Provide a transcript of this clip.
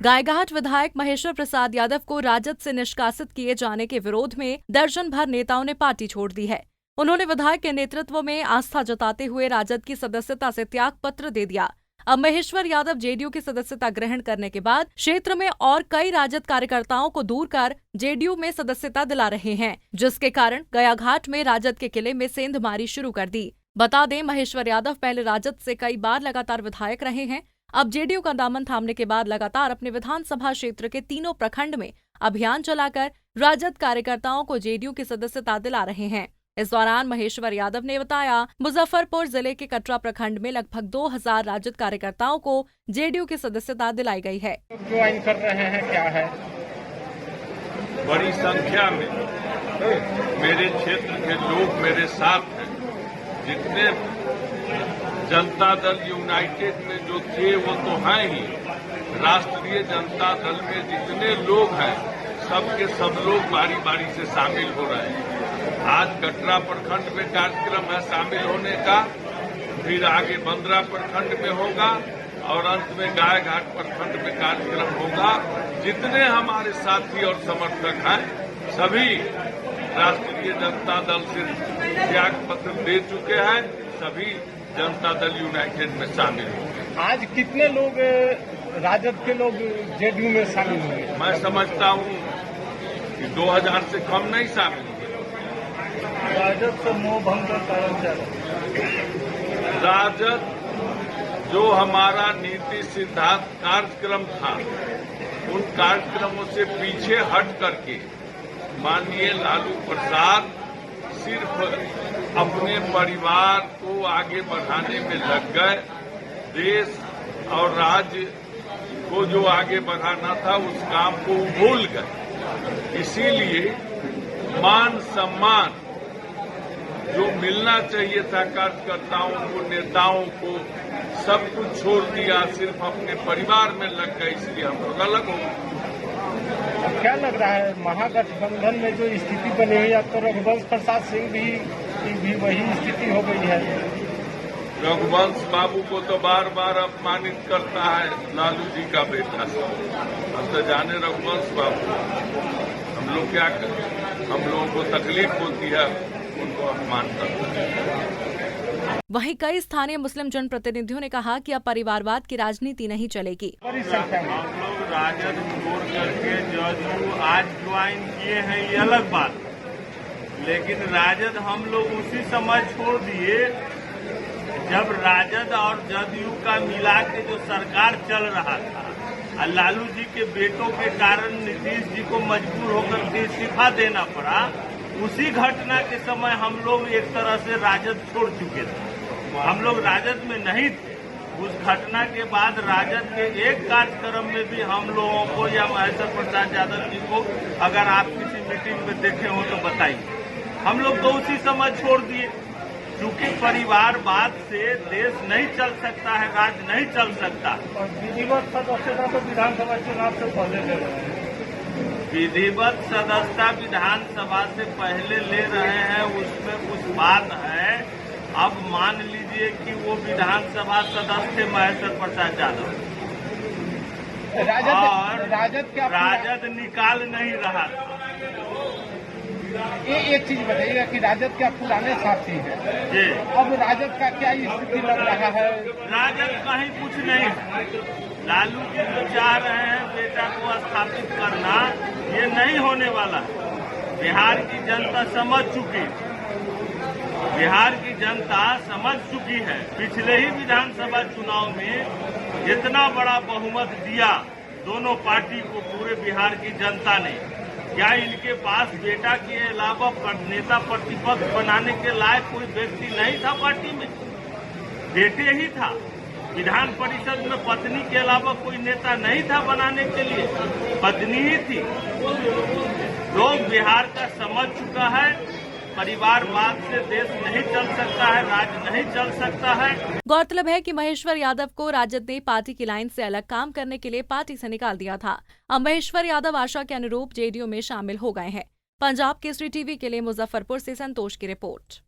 गायघाट विधायक महेश्वर प्रसाद यादव को राजद से निष्कासित किए जाने के विरोध में दर्जन भर नेताओं ने पार्टी छोड़ दी है। उन्होंने विधायक के नेतृत्व में आस्था जताते हुए राजद की सदस्यता से त्याग पत्र दे दिया। अब महेश्वर यादव जेडीयू की सदस्यता ग्रहण करने के बाद क्षेत्र में और कई राजद कार्यकर्ताओं को दूर कर जेडीयू में सदस्यता दिला रहे हैं, जिसके कारण गायघाट में राजद के किले में सेंधमारी शुरू कर दी। बता दें, महेश्वर यादव पहले राजद से कई बार लगातार विधायक रहे हैं। अब जेडीयू का दामन थामने के बाद लगातार अपने विधानसभा क्षेत्र के तीनों प्रखंड में अभियान चलाकर राजद कार्यकर्ताओं को जेडीयू की सदस्यता दिला रहे हैं। इस दौरान महेश्वर यादव ने बताया, मुजफ्फरपुर जिले के कटरा प्रखंड में लगभग 2000 राजद कार्यकर्ताओं को जेडीयू की सदस्यता दिलाई गई है। ज्वाइन कर रहे हैं, क्या है? बड़ी संख्या में मेरे क्षेत्र के लोग मेरे साथ हैं। जितने जनता दल यूनाइटेड में जो थे वो तो हैं ही, राष्ट्रीय जनता दल में जितने लोग हैं सबके सब लोग बारी बारी से शामिल हो रहे हैं। आज कटरा प्रखंड में कार्यक्रम है शामिल होने का, फिर आगे बंदरा प्रखंड में होगा और अंत में गायघाट प्रखंड में कार्यक्रम होगा। जितने हमारे साथी और समर्थक हैं सभी राष्ट्रीय जनता दल से त्याग पत्र दे चुके हैं, सभी जनता दल यूनाइटेड में शामिल होंगे। आज कितने लोग राजद के लोग जेडीयू में शामिल होंगे? मैं समझता हूं कि 2000 से कम नहीं शामिल होंगे। राजद से मोह भंग का कारण क्या है? राजद जो हमारा नीति सिद्धांत कार्यक्रम था, उन कार्यक्रमों से पीछे हट करके माननीय लालू प्रसाद सिर्फ अपने परिवार को आगे बढ़ाने में लग गए। देश और राज्य को जो आगे बढ़ाना था उस काम को भूल गए। इसीलिए मान सम्मान जो मिलना चाहिए था कार्यकर्ताओं को, नेताओं को, सब कुछ छोड़ दिया, सिर्फ अपने परिवार में लग गए, इसलिए हम लोग अलग हो गए। क्या लग रहा है महागठबंधन में जो स्थिति बनी हुई है, तो रघुवंश प्रसाद सिंह भी वही स्थिति हो गई है? रघुवंश बाबू को तो बार बार अपमानित करता है लालू जी का बेटा सब। हम तो जाने रघुवंश बाबू, हम लोग क्या करें? हम लोगों को तकलीफ होती है, उनको अपमान करता है। वहीं कई स्थानीय मुस्लिम जनप्रतिनिधियों ने कहा कि अब परिवारवाद की राजनीति नहीं चलेगी। बड़ी संख्या में हम लोग राजद छोड़ करके जदयू आज ज्वाइन किए हैं, ये अलग बात, लेकिन राजद हम लोग उसी समय छोड़ दिए जब राजद और जदयू का मिला के जो सरकार चल रहा था, और लालू जी के बेटों के कारण नीतीश जी को मजबूर होकर के इस्तीफा देना पड़ा। उसी घटना के समय हम लोग एक तरह से राजद छोड़ चुके थे, हम लोग राजद में नहीं थे। उस घटना के बाद राजद के एक कार्यक्रम में भी हम लोगों को या महेश्वर प्रसाद यादव जी को अगर आप किसी मीटिंग में देखे हो तो बताइए। हम लोग तो उसी समय छोड़ दिए, क्योंकि परिवारवाद से देश नहीं चल सकता है, राज्य नहीं चल सकता। और विधिवत सदस्यता तो विधानसभा चुनाव से पहले ले रहे हैं। विधिवत सदस्यता विधानसभा से पहले ले रहे हैं, उसमें कुछ बात है। अब मान लीजिए कि वो विधानसभा सदस्य महेश्वर प्रसाद यादव और राजद निकाल नहीं रहा था। एक चीज बताइएगा कि राजद क्या पुराने साथी हैं जी, अब राजद का क्या स्थिति लग रहा है? राजद कहीं कुछ नहीं है। लालू जी जो चाह रहे हैं बेटा को स्थापित करना, ये नहीं होने वाला है। बिहार की जनता समझ चुकी है, बिहार की जनता समझ चुकी है। पिछले ही विधानसभा चुनाव में जितना बड़ा बहुमत दिया दोनों पार्टी को पूरे बिहार की जनता ने, क्या इनके पास बेटा के अलावा नेता प्रतिपक्ष बनाने के लायक कोई व्यक्ति नहीं था पार्टी में? बेटे ही था। विधान परिषद में पत्नी के अलावा कोई नेता नहीं था बनाने के लिए, पत्नी ही थी। लोग बिहार का समझ चुका है, परिवारवाद से देश नहीं चल सकता है, राज्य नहीं चल सकता है। गौरतलब है कि महेश्वर यादव को राजद ने पार्टी की लाइन से अलग काम करने के लिए पार्टी से निकाल दिया था। अब महेश्वर यादव आशा के अनुरूप जेडीयू में शामिल हो गए हैं। पंजाब केसरी टीवी के लिए मुजफ्फरपुर से संतोष की रिपोर्ट।